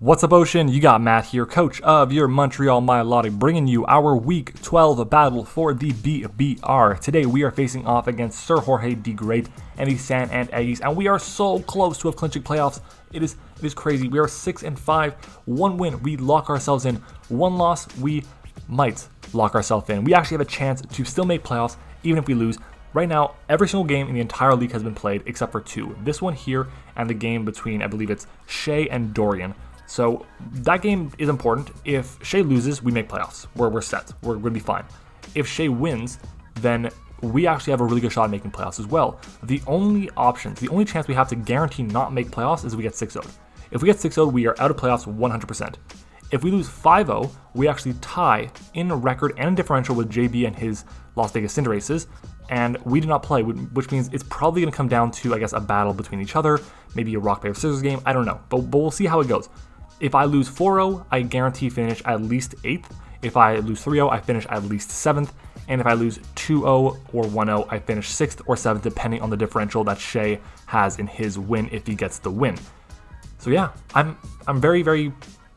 What's up, Ocean? You got Matt here, coach of your Montreal Milotics, bringing you our Week 12 battle for the BBR. Today, we are facing off against Sir Jorge the Great and the San and Eggys, and we are so close to have clinching playoffs. It is crazy. We are 6-5, 1 win, we lock ourselves in. 1 loss, we might lock ourselves in. We actually have a chance to still make playoffs, even if we lose. Right now, every single game in the entire league has been played except for 2. This one here and the game between, I believe it's Shea and Dorian. So that game is important. If Shea loses, we make playoffs. We're set. We're going to be fine. If Shea wins, then we actually have a really good shot at making playoffs as well. The only chance we have to guarantee not make playoffs is if we get 6-0'd. If we get 6-0'd, we are out of playoffs 100%. If we lose 5-0, we actually tie in record and differential with JB and his Las Vegas Cinderaces, and we do not play, which means it's probably going to come down to, I guess, a battle between each other, maybe a rock, paper, scissors game. I don't know, but we'll see how it goes. If I lose 4-0, I guarantee finish at least 8th. If I lose 3-0, I finish at least 7th. And if I lose 2-0 or 1-0, I finish 6th or 7th, depending on the differential that Shea has in his win if he gets the win. So yeah, I'm very, very,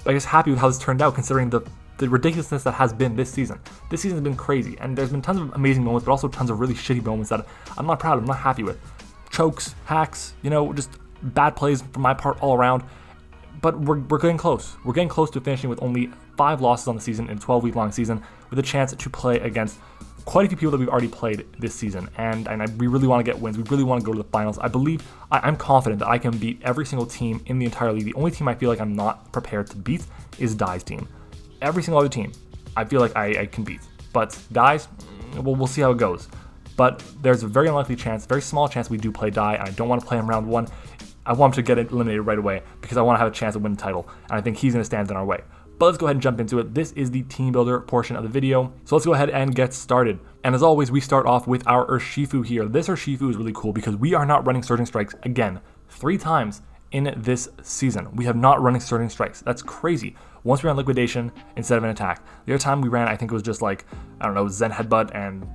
I guess, happy with how this turned out, considering the ridiculousness that has been this season. This season has been crazy, and there's been tons of amazing moments, but also tons of really shitty moments that I'm not proud of, I'm not happy with. Chokes, hacks, just bad plays from my part all around. But we're getting close. We're getting close to finishing with only 5 losses on the season in a 12-week-long season, with a chance to play against quite a few people that we've already played this season. And we really want to get wins. We really want to go to the finals. I'm confident that I can beat every single team in the entire league. The only team I feel like I'm not prepared to beat is Dai's team. Every single other team, I feel like I can beat. But Dai's, we'll see how it goes. But there's a very unlikely chance, very small chance we do play Dai, and I don't want to play him round 1. I want him to get eliminated right away because I want to have a chance to win the title, and I think he's going to stand in our way. But let's go ahead and jump into it. This is the team builder portion of the video, so let's go ahead and get started. And as always, we start off with our Urshifu here. This Urshifu is really cool because we are not running Surging Strikes again 3 times in this season. We have not running Surging Strikes. That's crazy. Once we ran Liquidation instead of an attack. The other time we ran, I think it was just like, I don't know, Zen Headbutt and,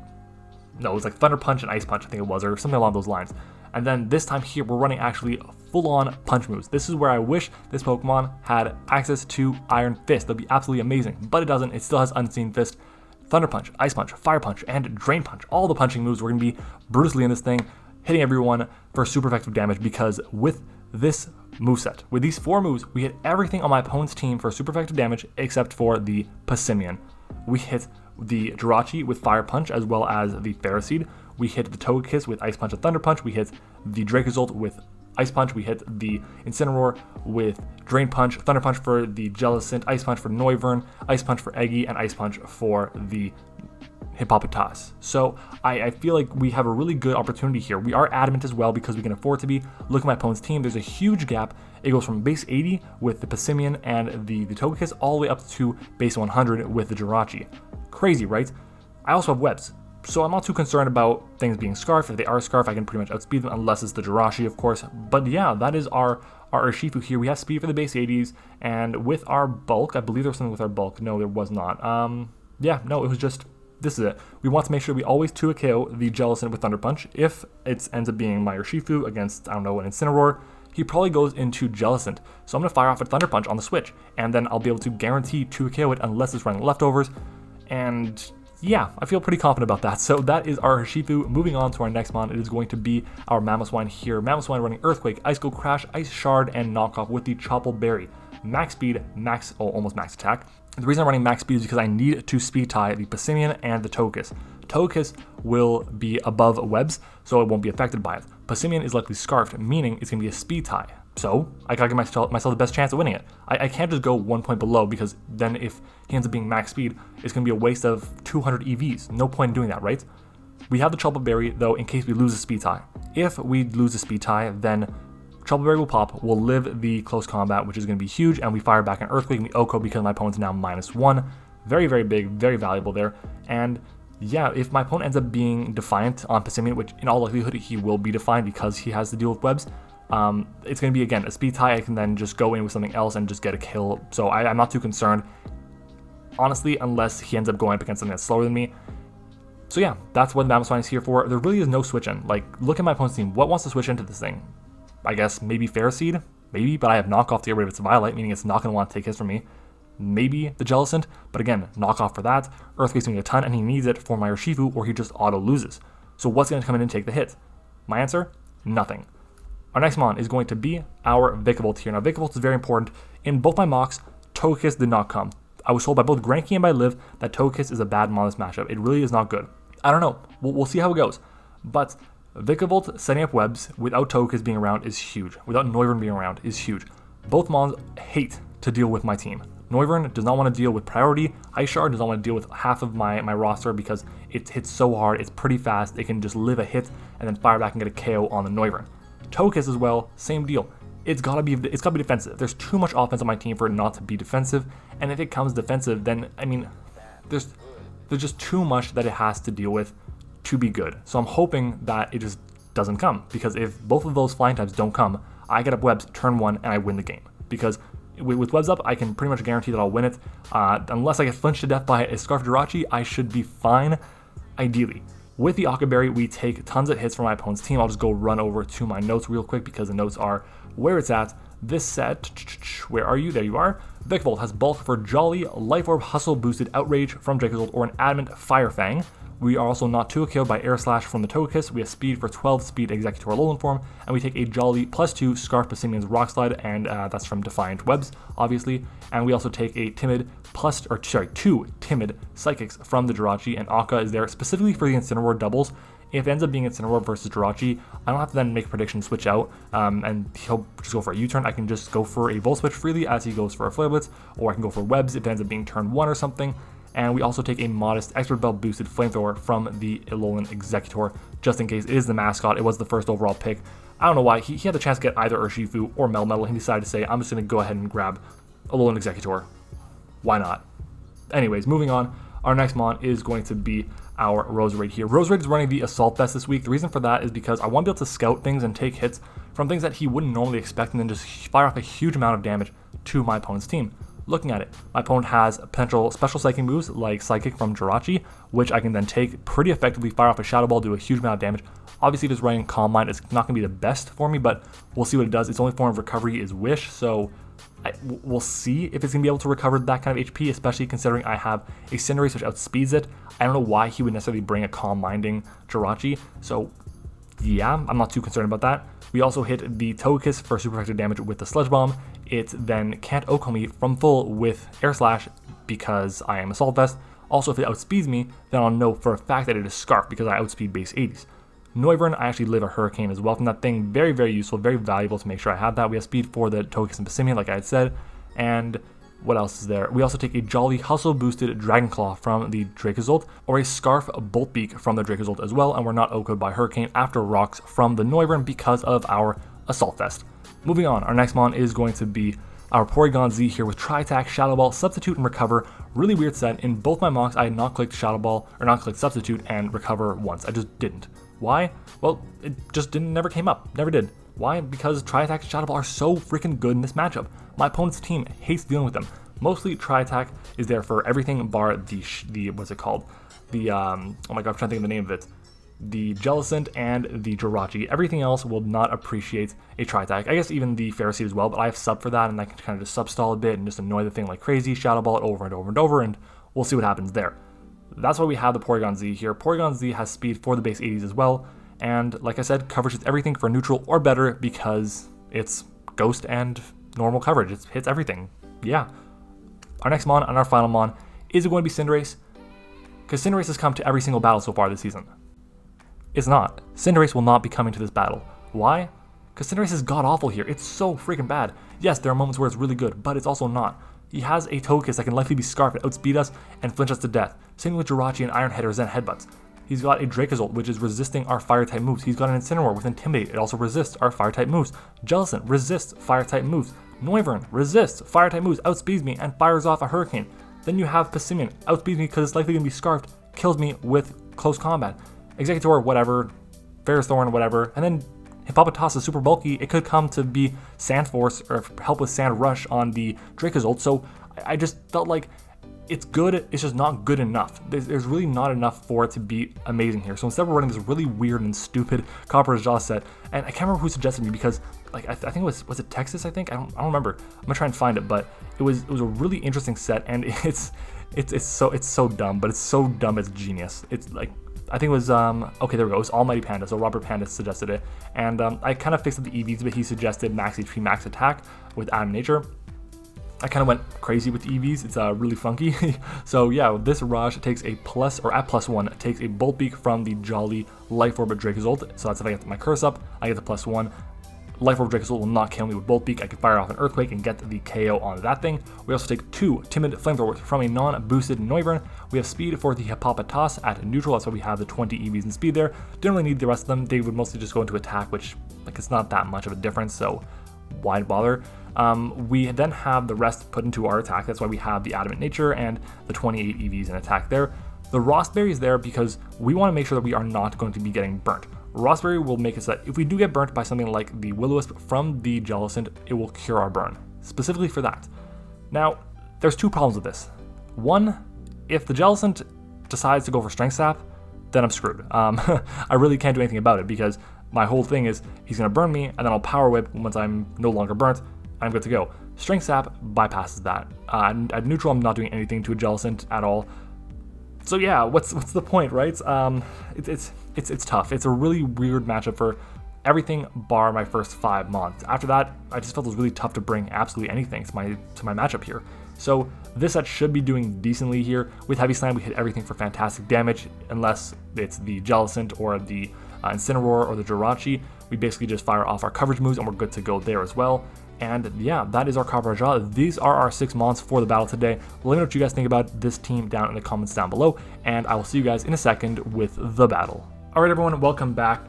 no, it was like Thunder Punch and Ice Punch, I think it was, or something along those lines. And then this time here, we're running actually full-on punch moves. This is where I wish this Pokemon had access to Iron Fist. That'd be absolutely amazing, but it doesn't. It still has Unseen Fist, Thunder Punch, Ice Punch, Fire Punch, and Drain Punch. All the punching moves, we're going to be brutally in this thing, hitting everyone for super effective damage, because with this moveset, with these 4 moves, we hit everything on my opponent's team for super effective damage except for the Passimian. We hit the Jirachi with Fire Punch as well as the Ferroseed. We hit the Togekiss with Ice Punch and Thunder Punch. We hit the Dracozolt with Ice Punch. We hit the Incineroar with Drain Punch, Thunder Punch for the Jellicent, Ice Punch for Noivern, Ice Punch for Eggy, and Ice Punch for the Hippopotas. So I feel like we have a really good opportunity here. We are adamant as well because we can afford to be. Look at my opponent's team. There's a huge gap. It goes from base 80 with the Passimian and the Togekiss all the way up to base 100 with the Jirachi. Crazy, right? I also have webs, so I'm not too concerned about things being Scarf. If they are Scarf, I can pretty much outspeed them, unless it's the Jirachi, of course. But yeah, that is our Urshifu here. We have speed for the base 80s, and with our bulk, I believe there was something with our bulk. No, there was not. Yeah, no, it was just, this is it. We want to make sure we always 2-KO the Jellicent with Thunder Punch. If it ends up being my Urshifu against, I don't know, an Incineroar, he probably goes into Jellicent. So I'm going to fire off a Thunder Punch on the switch, and then I'll be able to guarantee 2-KO it unless it's running leftovers. And yeah, I feel pretty confident about that. So that is our Urshifu. Moving on to our next mon, it is going to be our Mamoswine here. Mamoswine running Earthquake, Ice Go Crash, Ice Shard, and Knockoff with the Chople Berry. Max speed, almost max attack. The reason I'm running max speed is because I need to speed tie the Passimian and the Togekiss. Togekiss will be above webs, so it won't be affected by it. Passimian is likely scarfed, meaning it's going to be a speed tie. So I gotta give myself the best chance of winning it. I can't just go 1 point below, because then if he ends up being max speed, it's gonna be a waste of 200 EVs. No point in doing that, right? We have the Chople Berry though in case we lose a speed tie. If we lose a speed tie, then Chople Berry will pop, we'll live the close combat, which is gonna be huge, and we fire back an Earthquake and the Oko because my opponent's now -1. Very, very big, very valuable there. And yeah, if my opponent ends up being Defiant on Passimian, which in all likelihood he will be Defiant because he has to deal with webs, it's going to be, again, a speed tie. I can then just go in with something else and just get a kill. So I'm not too concerned, honestly, unless he ends up going up against something that's slower than me. So yeah, that's what Mamoswine is here for. There really is no switch in. Like, look at my opponent's team. What wants to switch into this thing? I guess maybe Ferroseed? Maybe, but I have knockoff to get rid of its Violet, meaning it's not going to want to take hits from me. Maybe the Jellicent, but again, knockoff for that. Earthquake's doing a ton, and he needs it for my Urshifu, or he just auto loses. So what's going to come in and take the hit? My answer? Nothing. Our next mon is going to be our Vikavolt here. Now, Vikavolt is very important. In both my mocks, Togekiss did not come. I was told by both Granky and by Liv that Togekiss is a bad mon this matchup. It really is not good. I don't know. We'll see how it goes. But Vikavolt setting up webs without Togekiss being around is huge. Without Noivern being around is huge. Both mons hate to deal with my team. Noivern does not want to deal with priority. Ice Shard does not want to deal with half of my roster because it hits so hard. It's pretty fast. It can just live a hit and then fire back and get a KO on the Noivern. Togekiss as well, same deal. It's gotta be defensive. There's too much offense on my team for it not to be defensive. And if it comes defensive, then I mean, there's just too much that it has to deal with to be good. So I'm hoping that it just doesn't come, because if both of those flying types don't come, I get up webs turn 1 and I win the game. Because with webs up, I can pretty much guarantee that I'll win it. Unless I get flinched to death by a Scarf Jirachi, I should be fine, ideally. With the Aqua Berry, we take tons of hits from my opponent's team. I'll just go run over to my notes real quick because the notes are where it's at. This set, where are you? There you are. Vikavolt has Bulk for Jolly, Life Orb, Hustle boosted Outrage from Dracozolt, or an Adamant Fire Fang. We are also not 2-KO'd by Air Slash from the Togekiss. We have Speed for 12 Speed Executor Alolan form, and we take a Jolly +2 Scarf Passimian's Rock Slide, and that's from Defiant Webs, obviously. And we also take a two Timid Psychics from the Jirachi, and Akka is there specifically for the Incineroar doubles. If it ends up being Incineroar versus Jirachi, I don't have to then make a prediction switch out, and he'll just go for a U-turn. I can just go for a Volt Switch freely as he goes for a Flare Blitz, or I can go for Webs if it ends up being turn 1 or something. And we also take a modest Expert Belt boosted Flamethrower from the Alolan Executor, just in case it is the mascot. It was the first overall pick. I don't know why. He had the chance to get either Urshifu or Melmetal, and he decided to say, I'm just going to go ahead and grab Alolan Executor. Why not? Anyways, moving on. Our next mon is going to be our Roserade here. Roserade is running the Assault Vest this week. The reason for that is because I want to be able to scout things and take hits from things that he wouldn't normally expect, and then just fire off a huge amount of damage to my opponent's team. Looking at it, my opponent has potential special psychic moves like Psychic from Jirachi, which I can then take pretty effectively, fire off a Shadow Ball, do a huge amount of damage. Obviously, just running Calm Mind is not going to be the best for me, but we'll see what it does. Its only form of recovery is Wish, so we'll see if it's going to be able to recover that kind of HP, especially considering I have a Cinderace which outspeeds it. I don't know why he would necessarily bring a Calm Minding Jirachi, so yeah, I'm not too concerned about that. We also hit the Togekiss for super effective damage with the Sludge Bomb. It then can't OHKO me from full with Air Slash because I am Assault Vest. Also, if it outspeeds me, then I'll know for a fact that it is Scarf because I outspeed base 80s. Noivern, I actually live a Hurricane as well from that thing. Very, very useful, very valuable to make sure I have that. We have speed for the Togekiss and Passimian, like I had said. And what else is there? We also take a Jolly Hustle boosted Dragon Claw from the Dracozolt, or a Scarf Bolt Beak from the Dracozolt as well, and we're not OHKO'd by Hurricane after Rocks from the Noivern because of our Assault Vest. Moving on, our next mon is going to be our Porygon Z here with Tri-Attack, Shadow Ball, Substitute, and Recover. Really weird set. In both my mocks, I had not clicked Shadow Ball, or not clicked Substitute and Recover once. I just didn't. Why? Well, it just never came up. Never did. Why? Because Tri-Attack and Shadow Ball are so freaking good in this matchup. My opponent's team hates dealing with them. Mostly Tri-Attack is there for everything bar the what's it called? The, oh my god, I'm trying to think of the name of it. The Jellicent and the Jirachi. Everything else will not appreciate a Tri-Attack. I guess even the Ferroseed as well, but I have sub for that, and I can kind of just sub-stall a bit and just annoy the thing like crazy, Shadow Ball it over and over and over, and we'll see what happens there. That's why we have the Porygon Z here. Porygon Z has speed for the base 80s as well, and like I said, coverage is everything for neutral or better because it's Ghost and normal coverage. It hits everything. Yeah. Our next mon and our final mon is it going to be Cinderace? Because Cinderace has come to every single battle so far this season. It's not. Cinderace will not be coming to this battle. Why? Because Cinderace is god-awful here. It's so freaking bad. Yes, there are moments where it's really good, but it's also not. He has a Togekiss that can likely be Scarf and outspeed us and flinch us to death. Same with Jirachi and Iron Head or Zen Headbutts. He's got a Dracozolt, which is resisting our Fire-type moves. He's got an Incineroar with Intimidate. It also resists our Fire-type moves. Jellicent resists Fire-type moves. Noivern resists Fire-type moves, outspeeds me, and fires off a Hurricane. Then you have Passimian, outspeeds me because it's likely going to be Scarfed, kills me with close combat. Executor, whatever. Ferris Thorn, whatever. And then Hippopotas is super bulky. It could come to be Sand Force or help with Sand Rush on the Dracozolt. So I just felt like it's good, it's just not good enough. There's really not enough for it to be amazing here. So instead we're running this really weird and stupid Copper's Jaw set, and I can't remember who suggested me because like I think it was it Texas? I think I don't remember. I'm gonna try and find it, but it was a really interesting set, and it's so dumb, but it's so dumb it's genius. It's like I think it was okay, there we go. It was Almighty Panda. So Robert Panda suggested it, and I kind of fixed up the EVs, but he suggested max HP, max attack with Adam Nature. I kind of went crazy with the EVs. It's really funky. So yeah, this Raj takes a plus, or at +1, takes a Bolt Beak from the Jolly Life Orb Dracozolt. So that's if I get my curse up, I get the +1. Life Orb Dracozolt will not kill me with Bolt Beak. I can fire off an Earthquake and get the KO on that thing. We also take 2 Timid Flamethrowers from a non-boosted Noivern. We have speed for the Hippopotas at neutral. That's why we have the 20 EVs in speed there. Didn't really need the rest of them. They would mostly just go into attack, which like it's not that much of a difference, so why bother? We then have the rest put into our attack. That's why we have the Adamant Nature and the 28 EVs in attack there. The Rossberry is there because we want to make sure that we are not going to be getting burnt. Rossberry will make it so that if we do get burnt by something like the Will-O-Wisp from the Jellicent, it will cure our burn, specifically for that. Now, there's 2 problems with this. One, if the Jellicent decides to go for Strength Sap, then I'm screwed. I really can't do anything about it because my whole thing is he's going to burn me, and then I'll Power Whip once I'm no longer burnt. I'm good to go. Strength Sap bypasses that. At neutral, I'm not doing anything to a Jellicent at all. So yeah, what's the point, right? It's tough. It's a really weird matchup for everything bar my first 5 months. After that, I just felt it was really tough to bring absolutely anything to my matchup here. So this set should be doing decently here. With Heavy Slam, we hit everything for fantastic damage, unless it's the Jellicent or the Incineroar or the Jirachi. We basically just fire off our coverage moves and we're good to go there as well. And yeah, that is our Cabrajal. These are our 6 mons for the battle today. Let me know what you guys think about this team down in the comments down below, and I will see you guys in a second with the battle. Alright everyone, welcome back.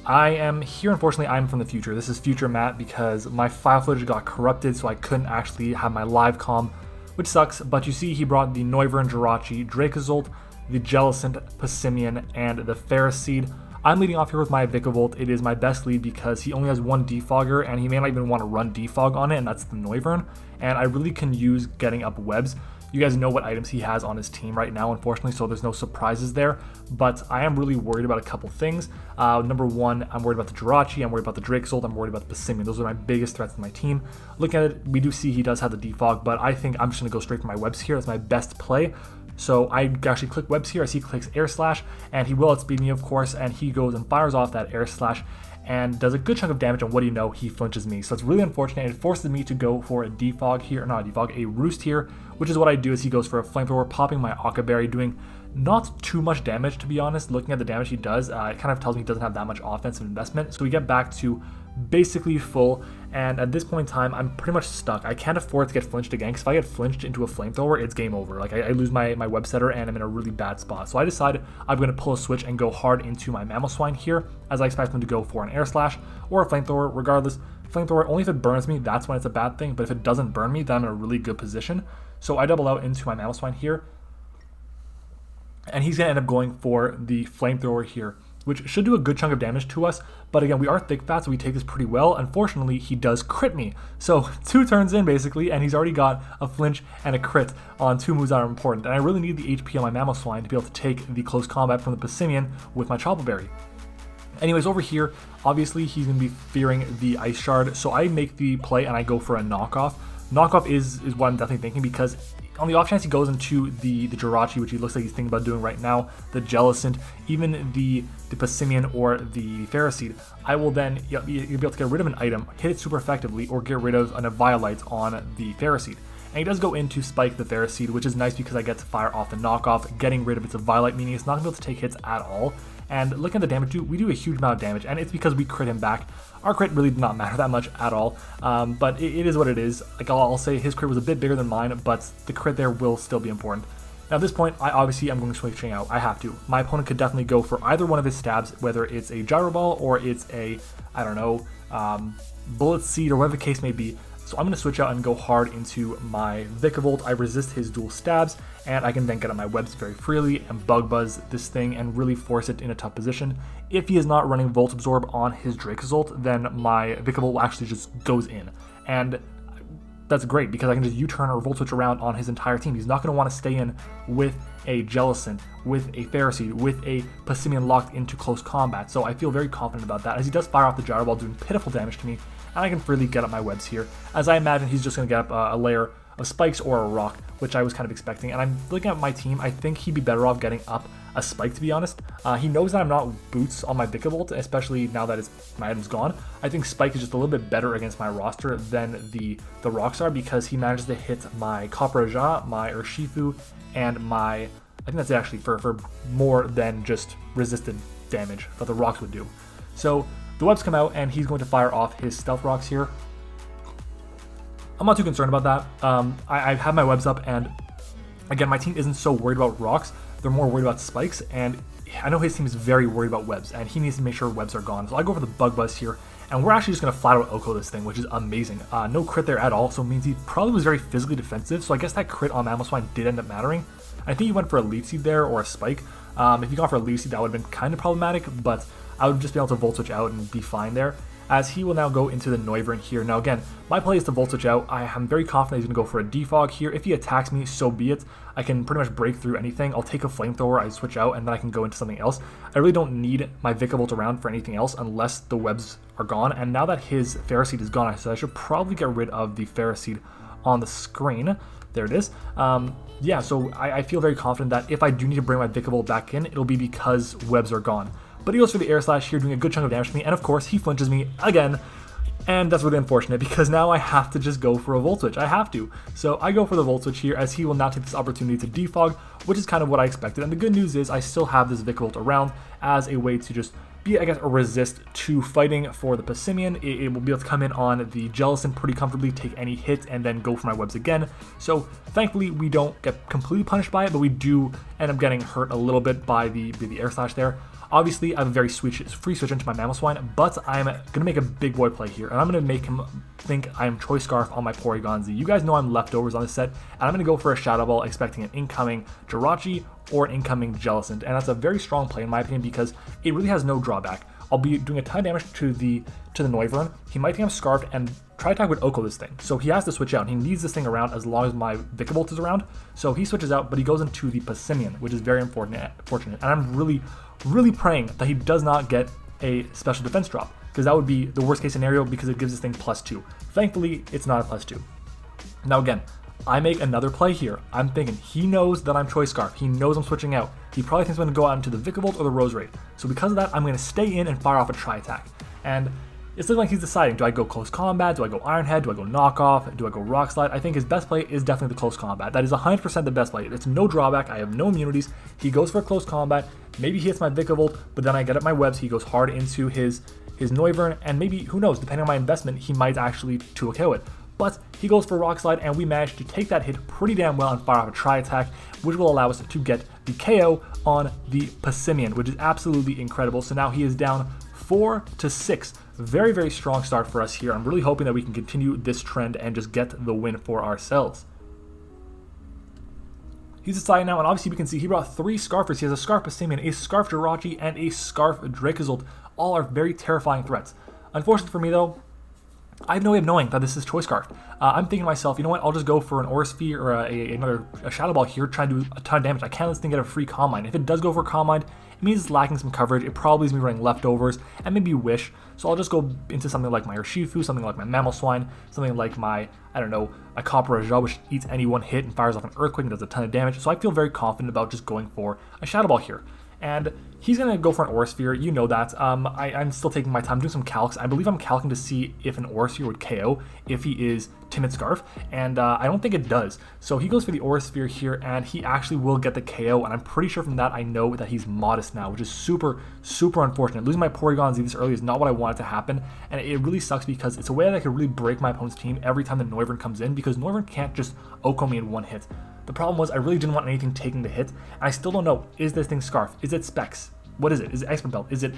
I am here, unfortunately, I'm from the future. This is future Matt because my file footage got corrupted, so I couldn't actually have my live comm, which sucks, but you see he brought the Noivern, Jirachi, Dracozolt, the Jellicent, Passimian, and the Ferroseed. I'm leading off here with my Vikavolt. It is my best lead because he only has 1 Defogger, and he may not even want to run Defog on it, and that's the Noivern. And I really can use getting up webs. You guys know what items he has on his team right now, unfortunately, so there's no surprises there. But I am really worried about a couple things. Number 1, I'm worried about the Jirachi, I'm worried about the Dracozolt, I'm worried about the Passimian. Those are my biggest threats to my team. Looking at it, we do see he does have the Defog, but I think I'm just going to go straight for my webs here. That's my best play. So I actually click webs here, I see he clicks Air Slash, and he will outspeed me, of course, and he goes and fires off that Air Slash and does a good chunk of damage, and what do you know, he flinches me. So it's really unfortunate. It forces me to go for a Defog here, not a Defog, a Roost here, which is what I do. Is he goes for a Flamethrower, popping my Occa Berry, doing not too much damage, to be honest. Looking at the damage he does, it kind of tells me he doesn't have that much offensive investment. So we get back to basically full, and at this point in time, I'm pretty much stuck. I can't afford to get flinched again, because if I get flinched into a Flamethrower, it's game over. Like, I lose my web setter, and I'm in a really bad spot. So I decided I'm going to pull a switch and go hard into my Mamoswine here, as I expect him to go for an Air Slash or a Flamethrower. Regardless, Flamethrower, only if it burns me, that's when it's a bad thing, but if it doesn't burn me, then I'm in a really good position. So I double out into my Mamoswine here, and he's going to end up going for the Flamethrower here, which should do a good chunk of damage to us. But again, we are thick fat, so we take this pretty well. Unfortunately, he does crit me. So 2 turns in, basically, and he's already got a flinch and a crit on 2 moves that are important. And I really need the HP on my Mamoswine to be able to take the close combat from the Passimian with my Chople Berry. Anyways, over here, obviously, he's going to be fearing the Ice Shard, so I make the play and I go for a knockoff. Knockoff is what I'm definitely thinking, because on the off chance he goes into the Jirachi, which he looks like he's thinking about doing right now, the Jellicent, even the Passimian or the Ferroseed, I will then you'll be able to get rid of an item, hit it super effectively, or get rid of an Eviolite on the Ferroseed. And he does go into Spike the Ferroseed, which is nice because I get to fire off the knockoff, getting rid of its Eviolite, meaning it's not going to be able to take hits at all. And looking at the damage, we do a huge amount of damage, and it's because we crit him back. Our crit really did not matter that much at all, but it is what it is. Like I'll say his crit was a bit bigger than mine, but the crit there will still be important. Now at this point, I'm going to switching out. I have to. My opponent could definitely go for either one of his stabs, whether it's a Gyro Ball or it's a, I don't know, Bullet Seed or whatever the case may be. So I'm going to switch out and go hard into my Vikavolt. I resist his dual stabs, and I can then get up my webs very freely and Bug Buzz this thing and really force it in a tough position. If he is not running Volt Absorb on his Dracozolt, then my Vikavolt actually just goes in. And that's great because I can just U-turn or Volt Switch around on his entire team. He's not going to want to stay in with a Jellicent, with a Ferroseed, with a Passimian locked into close combat. So I feel very confident about that, as he does fire off the Gyro Ball, doing pitiful damage to me. and I can freely get up my webs here, as I imagine he's just going to get up a layer of spikes or a rock, which I was kind of expecting. And I'm looking at my team, I think he'd be better off getting up a spike, to be honest. He knows that I'm not boots on my Vikavolt, especially now that my item's gone. I think spike is just a little bit better against my roster than the rocks are, because he manages to hit my Copperajah, my Urshifu, and my, I think that's it actually, for more than just resisted damage that the rocks would do. So the webs come out and he's going to fire off his stealth rocks here. I'm not too concerned about that. I have my webs up, and again, my team isn't so worried about rocks. They're more worried about spikes, and I know his team is very worried about webs, and he needs to make sure webs are gone. So I go for the Bug Buzz here, and we're actually just going to flat out Oko this thing, which is amazing. No crit there at all, so it means he probably was very physically defensive, so I guess that crit on Mamoswine did end up mattering. I think he went for a Leaf Seed there, or a Spike. If he got for a Leaf Seed, that would have been kind of problematic, but I would just be able to Volt Switch out and be fine there, as he will now go into the Noivern here. Now again, my play is to Volt Switch out. I am very confident he's going to go for a Defog here. If he attacks me, so be it. I can pretty much break through anything. I'll take a Flamethrower, I switch out, and then I can go into something else. I really don't need my Vikavolt around for anything else unless the webs are gone. And now that his Ferroseed is gone, so I should probably get rid of the Ferroseed on the screen. There it is. Yeah, so I feel very confident that if I do need to bring my Vikavolt back in, it'll be because webs are gone. But he goes for the Air Slash here, doing a good chunk of damage to me, and of course, he flinches me again. And that's really unfortunate, because now I have to just go for a Volt Switch. I have to. So I go for the Volt Switch here, as he will now take this opportunity to defog, which is kind of what I expected. And the good news is I still have this Vikavolt around as a way to just be, I guess, a resist to fighting for the Passimian. It will be able to come in on the Jellicent pretty comfortably, take any hit, and then go for my webs again. So thankfully, we don't get completely punished by it, but we do end up getting hurt a little bit by the Air Slash there. Obviously, I have a very free switch into my Mamoswine, but I'm going to make a big boy play here, and I'm going to make him think I am Choice Scarf on my Porygon Z. You guys know I'm leftovers on this set, and I'm going to go for a Shadow Ball, expecting an incoming Jirachi or an incoming Jellicent, and that's a very strong play in my opinion, because it really has no drawback. I'll be doing a ton of damage to the Noivern. He might think I'm Scarfed and try attack with Oko this thing. So he has to switch out. He needs this thing around as long as my Vikavolt is around. So he switches out, but he goes into the Passimian, which is very fortunate. And I'm really praying that he does not get a special defense drop, because that would be the worst case scenario, because it gives this thing +2. Thankfully, it's not a +2. Now again, I make another play here. I'm thinking he knows that I'm Choice Scarf. He knows I'm switching out. He probably thinks I'm going to go out into the Vikavolt or the Roserade. So because of that, I'm going to stay in and fire off a Tri-Attack. And it's looking like he's deciding, do I go Close Combat? Do I go Iron Head? Do I go Knockoff? Do I go Rock Slide? I think his best play is definitely the Close Combat. That is 100% the best play. It's no drawback. I have no immunities. He goes for Close Combat. Maybe he hits my Vikavolt, but then I get up my webs. He goes hard into his Noivern, and maybe, who knows, depending on my investment, he might actually 2-KO it. But he goes for Rock Slide, and we managed to take that hit pretty damn well and fire off a Tri-Attack, which will allow us to get the KO on the Passimian, which is absolutely incredible. So now he is down 4-6. Very, very strong start for us here. I'm really hoping that we can continue this trend and just get the win for ourselves. He's deciding now, and obviously we can see he brought 3 Scarfers. He has a Scarf Passimian, a Scarf Jirachi, and a Scarf Dracozolt. All are very terrifying threats. Unfortunately for me though, I have no way of knowing that this is Choice Scarf. I'm thinking to myself, you know what, I'll just go for an Aura Sphere or another Shadow Ball here, try to do a ton of damage. I can't let this thing get a free Calm Mind. If it does go for Calm Mind, it means it's lacking some coverage. It probably is me running leftovers and maybe Wish. So I'll just go into something like my Urshifu, something like my Mamoswine, something like my, I don't know, a Copperajah, which eats any one hit and fires off an Earthquake and does a ton of damage. So I feel very confident about just going for a Shadow Ball here. And he's going to go for an Aura Sphere, you know that. I'm still taking my time doing some calcs. I believe I'm calcing to see if an Aura Sphere would KO if he is Timid Scarf, and I don't think it does. So he goes for the Aura Sphere here, and he actually will get the KO, and I'm pretty sure from that I know that he's Modest now, which is super, super unfortunate. Losing my Porygon Z this early is not what I wanted to happen, and it really sucks because it's a way that I could really break my opponent's team every time the Noivern comes in, because Noivern can't just Oko me in one hit. The problem was I really didn't want anything taking the hit, and I still don't know, is this thing Scarf? Is it Specs? What is it? Is it Expert Belt? Is it...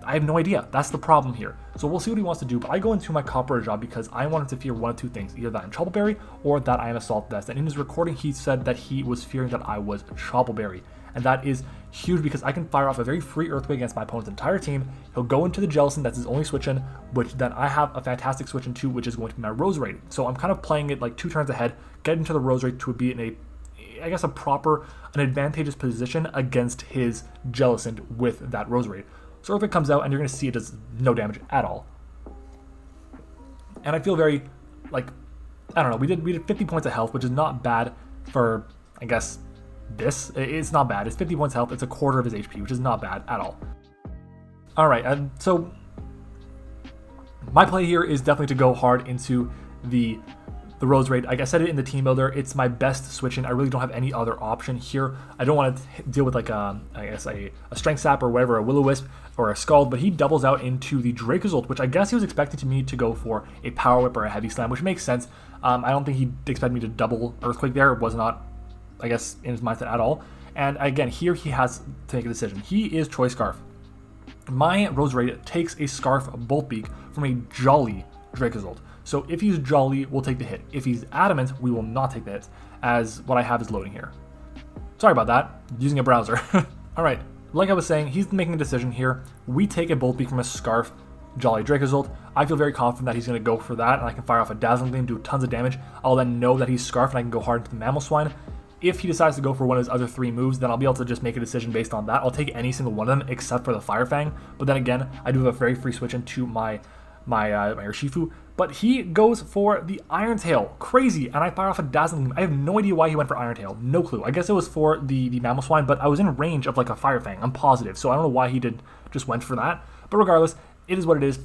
I have no idea. That's the problem here. So we'll see what he wants to do, but I go into my Copperajah because I wanted to fear one of two things, either that I'm Choppleberry or that I am Assault Vest. And in his recording, he said that he was fearing that I was Choppleberry. And that is huge because I can fire off a very free Earthquake against my opponent's entire team. He'll go into the Jellicent, that's his only switch in, which then I have a fantastic switch in too, which is going to be my Roserade. So I'm kind of playing it like 2 turns ahead, get into the Roserade to be in a, I guess, an advantageous position against his Jellicent with that Roserade. So Earthquake comes out and you're going to see it does no damage at all. And I feel very, like, I don't know, we did 50 points of health, which is not bad for, I guess, this. It's not bad. It's 50 points of health. It's a quarter of his HP, which is not bad at all. All right, so my play here is definitely to go hard into the Rose Raid. Like I said it in the team builder, it's my best switch in. I really don't have any other option here. I don't want to deal with like I guess a Strength Sap or whatever, a Will-O-Wisp or a Scald, but he doubles out into the Dracozolt, which I guess he was expecting me to go for a Power Whip or a Heavy Slam, which makes sense. I don't think he expected me to double Earthquake there. It was not, I guess, in his mindset at all. And again, here he has to make a decision. He is Choice Scarf. My Rose Raid takes a Scarf Bolt Beak from a Jolly Dracozolt. So if he's Jolly, we'll take the hit. If he's Adamant, we will not take the hit, as what I have is loading here. Sorry about that, using a browser. All right, like I was saying, he's making a decision here. We take a Bolt Beak from a Scarf Jolly Dracozolt. I feel very confident that he's going to go for that, and I can fire off a Dazzling Gleam, do tons of damage. I'll then know that he's Scarf, and I can go hard into the Mamoswine. If he decides to go for one of his other 3 moves, then I'll be able to just make a decision based on that. I'll take any single one of them except for the Fire Fang. But then again, I do have a very free switch into my Urshifu. But he goes for the Iron Tail. Crazy. And I fire off a Dazzling Gleam. I have no idea why he went for Iron Tail. No clue. I guess it was for the Mamoswine, but I was in range of like a Fire Fang. I'm positive. So I don't know why he just went for that. But regardless, it is what it is.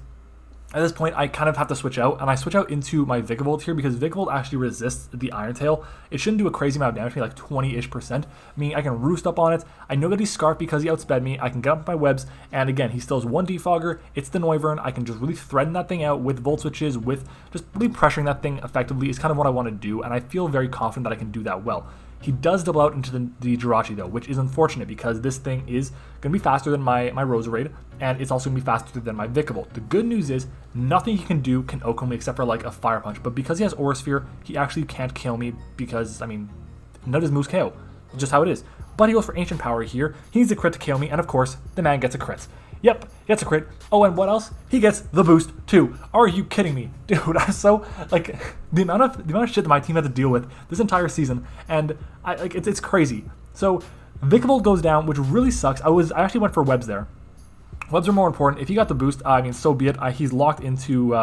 At this point, I kind of have to switch out, and I switch out into my Vikavolt here because Vikavolt actually resists the Iron Tail. It shouldn't do a crazy amount of damage to me, like 20-ish%. Meaning I can roost up on it. I know that he's Scarf because he outsped me. I can get up with my webs, and again, he still has 1 Defogger. It's the Noivern. I can just really threaten that thing out with Volt Switches, with just really pressuring that thing effectively is kind of what I want to do, and I feel very confident that I can do that well. He does double out into the Jirachi though, which is unfortunate because this thing is going to be faster than my Rose Raid, and it's also going to be faster than my Vikavolt. The good news is nothing he can do can OHKO me except for like a Fire Punch, but because he has Aura Sphere, he actually can't kill me because, I mean, none of his moves KO. Just how it is. But he goes for Ancient Power here. He needs a crit to KO me, and of course, the man gets a crit. Yep, he gets a crit. Oh, and what else? He gets the boost too. Are you kidding me? Dude, I'm so, like, the amount of shit that my team had to deal with this entire season, and it's crazy. So Vikavolt goes down, which really sucks. I actually went for webs there. Webs are more important. If he got the boost, I mean, so be it. He's locked into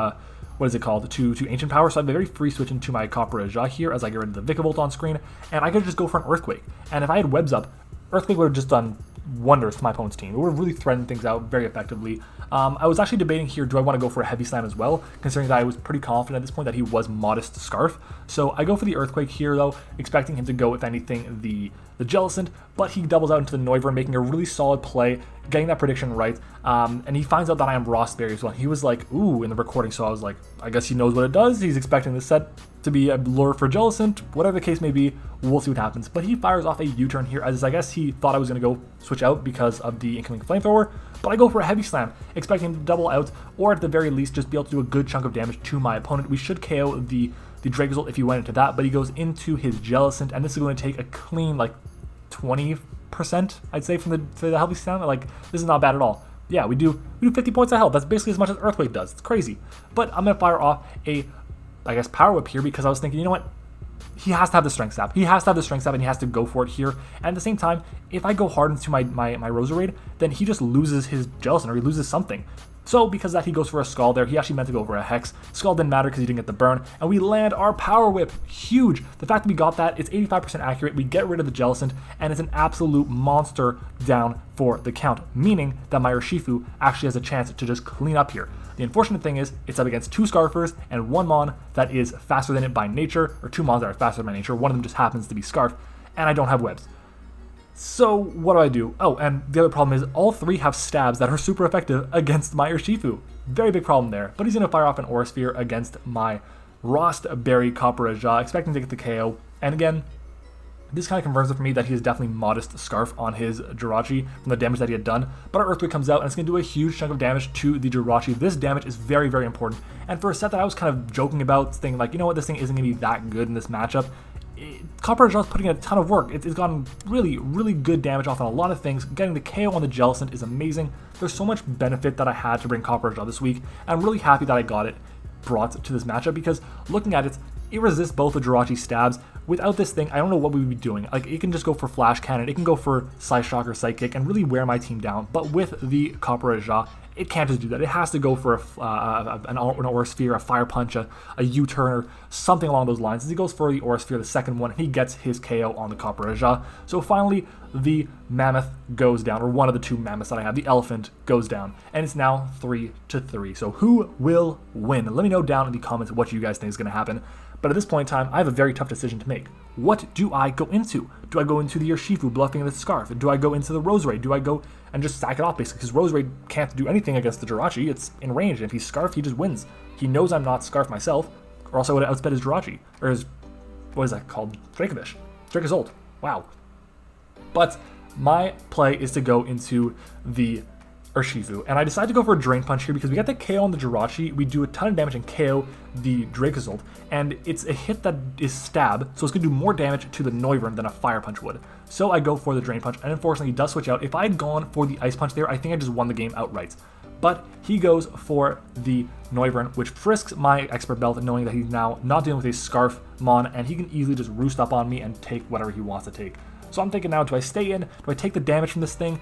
what is it called? To Ancient Power, so I have a very free switch into my Copperajah here as I get rid of the Vikavolt on screen, and I could just go for an Earthquake. And if I had webs up, Earthquake would have just done wonders to my opponent's team. It would have really threatened things out very effectively. I was actually debating here, do I want to go for a Heavy Slam as well, considering that I was pretty confident at this point that he was Modest Scarf. So I go for the Earthquake here though, expecting him to go, if anything, the Jellicent, but he doubles out into the Noivern, making a really solid play, getting that prediction right, and he finds out that I am Rossberry as well. He was like, ooh, in the recording, so I was like, I guess he knows what it does. He's expecting this set to be a lure for Jellicent, whatever the case may be, we'll see what happens. But he fires off a U-turn here, as I guess he thought I was going to go switch out because of the incoming Flamethrower, but I go for a Heavy Slam, expecting him to double out, or at the very least, just be able to do a good chunk of damage to my opponent. We should KO the Dracozolt if he went into that, but he goes into his Jellicent, and this is going to take a clean, like, 20%, I'd say, from the Heavy Slam. Like, this is not bad at all. Yeah, we do 50 points of health. That's basically as much as Earthquake does. It's crazy. But I'm going to fire off a, I guess, Power Whip here because I was thinking, you know what? He has to have the Strength Sap. He has to have the Strength Sap, and he has to go for it here. And at the same time, if I go hard into my Rose Raid, then he just loses his Jellicent, or he loses something. So because of that, he goes for a Scald there. He actually meant to go for a Hex. Scald didn't matter because he didn't get the burn. And we land our Power Whip. Huge. The fact that we got that, it's 85% accurate. We get rid of the Jellicent, and it's an absolute monster down for the count, meaning that my Urshifu actually has a chance to just clean up here. The unfortunate thing is, it's up against 2 Scarfers and 1 Mon that is faster than it by nature, or 2 Mons that are faster than by nature. One of them just happens to be Scarf, and I don't have webs. So what do I do? Oh, and the other problem is all 3 have stabs that are super effective against my Urshifu. Very big problem there. But he's going to fire off an Aura Sphere against my Rossberry Copperajah, expecting to get the KO. And again, this kind of confirms it for me that he is definitely Modest Scarf on his Jirachi from the damage that he had done. But our Earthquake comes out, and it's going to do a huge chunk of damage to the Jirachi. This damage is very, very important. And for a set that I was kind of joking about, thinking like, you know what, this thing isn't going to be that good in this matchup, Copperajah is putting in a ton of work. It's gotten really, really good damage off on a lot of things. Getting the KO on the Jellicent is amazing. There's so much benefit that I had to bring Copperajah this week. I'm really happy that I got it brought to this matchup because looking at it, it resists both the Jirachi stabs. Without this thing, I don't know what we would be doing. Like, it can just go for Flash Cannon, it can go for Psy Shock or Psychic and really wear my team down. But with the Copperajah, it can't just do that. It has to go for an Aura Sphere, a Fire Punch, a U-turn, or something along those lines. As he goes for the Aura Sphere, the second one, he gets his KO on the Copperajah. So finally, the Mammoth goes down, or one of the two Mammoths that I have, the Elephant, goes down. And it's now 3-3. So who will win? Let me know down in the comments what you guys think is going to happen. But at this point in time, I have a very tough decision to make. What do I go into? Do I go into the Urshifu bluffing with Scarf? Do I go into the Roserade? Do I go and just sack it off basically? Because Roserade can't do anything against the Jirachi. It's in range, and if he's Scarf, he just wins. He knows I'm not Scarf myself, or else I would have outsped his Jirachi. Or his, what is that called? Dracovish. Dracozolt. Wow. But my play is to go into the Urshifu, and I decided to go for a Drain Punch here because we got the KO on the Jirachi, we do a ton of damage and KO the Dracozolt, and it's a hit that is stab, so it's going to do more damage to the Noivern than a Fire Punch would. So I go for the Drain Punch, and unfortunately he does switch out. If I had gone for the Ice Punch there, I think I just won the game outright. But he goes for the Noivern, which frisks my Expert Belt, knowing that he's now not dealing with a Scarf Mon, and he can easily just roost up on me and take whatever he wants to take. So I'm thinking now, do I stay in? Do I take the damage from this thing?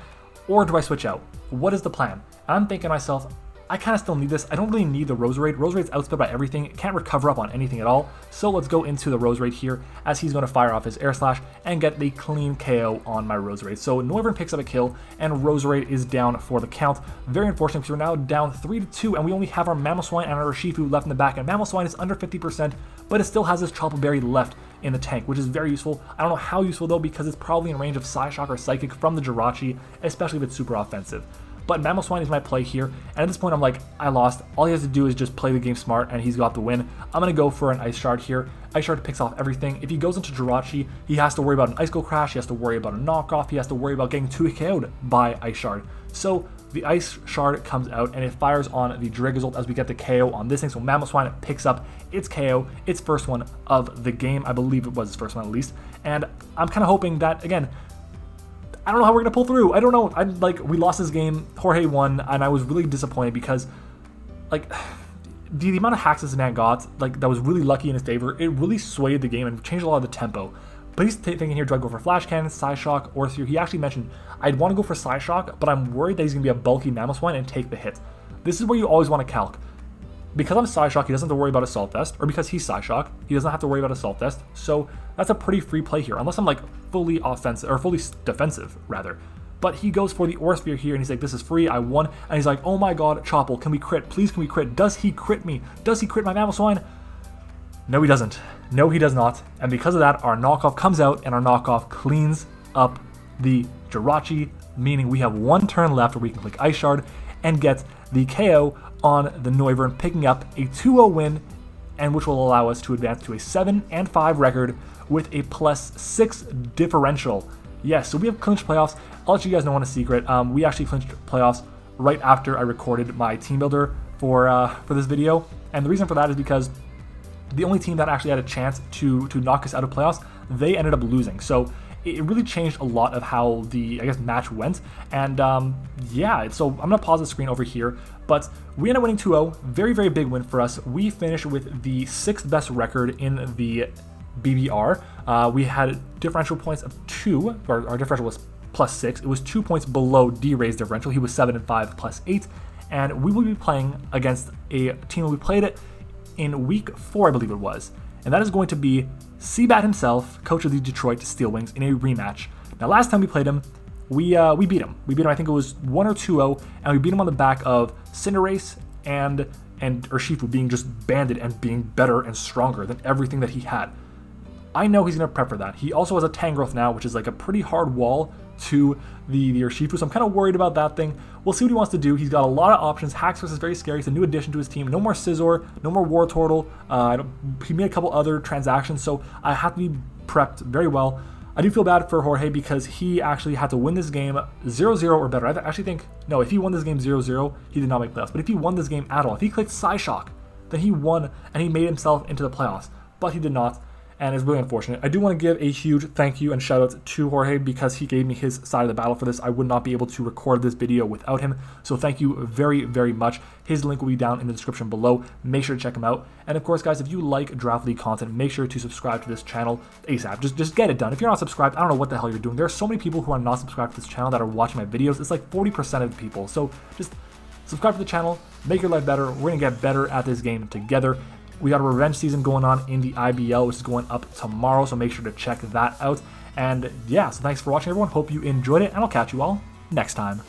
Or do I switch out? What is the plan? I'm thinking to myself, I kind of still need this. I don't really need the Roserade. Roserade's outsped by everything. It can't recover up on anything at all. So let's go into the Roserade here, as he's going to fire off his Air Slash and get the clean KO on my Roserade. So Noivern picks up a kill, and Roserade is down for the count. Very unfortunate, because we're now down 3-2, and we only have our Mamoswine and our Urshifu left in the back. And Mamoswine is under 50%, but it still has this Chopper Berry left in the tank, which is very useful. I don't know how useful though, because it's probably in range of Psyshock or Psychic from the Jirachi, especially if it's super offensive. But Mamoswine is my play here, and at this point I'm like, I lost. All he has to do is just play the game smart, and he's got the win. I'm going to go for an Ice Shard here. Ice Shard picks off everything. If he goes into Jirachi, he has to worry about an Icicle Crash, he has to worry about a knockoff, he has to worry about getting 2KO'd by Ice Shard. So the Ice Shard comes out, and it fires on the Dracozolt as we get the KO on this thing. So Mamoswine picks up its KO, its first one of the game. I believe it was his first one at least. And I'm kind of hoping that, again, I don't know how we're going to pull through. I don't know. We lost this game. Jorge won, and I was really disappointed because, like, the amount of hacks this man got, like, that was really lucky in his favor, it really swayed the game and changed a lot of the tempo. But he's thinking here, do I go for Flash Cannon, Psyshock, or through? He actually mentioned, I'd want to go for Psyshock, but I'm worried that he's going to be a bulky Mamoswine and take the hit. This is where you always want to calc. Because I'm Psyshock, he doesn't have to worry about Assault Vest, or because he's Psyshock, he doesn't have to worry about Assault Vest, so that's a pretty free play here, unless I'm like fully offensive, or fully defensive, rather. But he goes for the Aura Sphere here, and he's like, this is free, I won, and he's like, oh my god, Choppel, can we crit? Please, can we crit? Does he crit me? Does he crit my Mamoswine? No, he doesn't. No, he does not, and because of that, our knockoff comes out, and our knockoff cleans up the Jirachi, meaning we have one turn left where we can click Ice Shard and get the KO on the Noivern, picking up a 2-0 win, and which will allow us to advance to a 7-5 record with a +6 differential. Yes, so we have clinched playoffs. I'll let you guys know on a secret. We actually clinched playoffs right after I recorded my team builder for this video, and the reason for that is because the only team that actually had a chance to knock us out of playoffs, they ended up losing. So it really changed a lot of how the, I guess, match went. And yeah, so I'm going to pause the screen over here. But we ended up winning 2-0. Very, very big win for us. We finished with the 6th best record in the BBR. We had differential points of 2. Our differential was +6. It was 2 points below D-Ray's differential. He was 7-5 +8. And we will be playing against a team we played it in week 4, I believe it was. And that is going to be Seabat himself, coach of the Detroit Steel Wings, in a rematch. Now, last time we played him, we beat him. We beat him, I think it was 1 or 2-0, and we beat him on the back of Cinderace and Urshifu being just banded and being better and stronger than everything that he had. I know he's going to prep for that. He also has a Tangrowth now, which is like a pretty hard wall to the Urshifu, so I'm kind of worried about that thing. We'll see what he wants to do. He's got a lot of options. Haxorus is very scary. It's a new addition to his team. No more Scizor, no more Wartortle. He made a couple other transactions, so I have to be prepped very well. I do feel bad for Jorge because he actually had to win this game 0-0 or better. I actually think, no, if he won this game 0-0, he did not make playoffs. But if he won this game at all, if he clicked Psyshock, then he won and he made himself into the playoffs. But he did not, and it's really unfortunate. I do want to give a huge thank you and shout out to Jorge because he gave me his side of the battle for this. I would not be able to record this video without him, so thank you very, very much. His link will be down in the description below. Make sure to check him out. And of course, guys, if you like Draft League content, make sure to subscribe to this channel ASAP. Just get it done. If you're not subscribed, I don't know what the hell you're doing. There are so many people who are not subscribed to this channel that are watching my videos. It's like 40% of the people. So just subscribe to the channel, make your life better. We're going to get better at this game together. We got a revenge season going on in the IBL, which is going up tomorrow, so make sure to check that out. And yeah, so thanks for watching, everyone. Hope you enjoyed it, and I'll catch you all next time.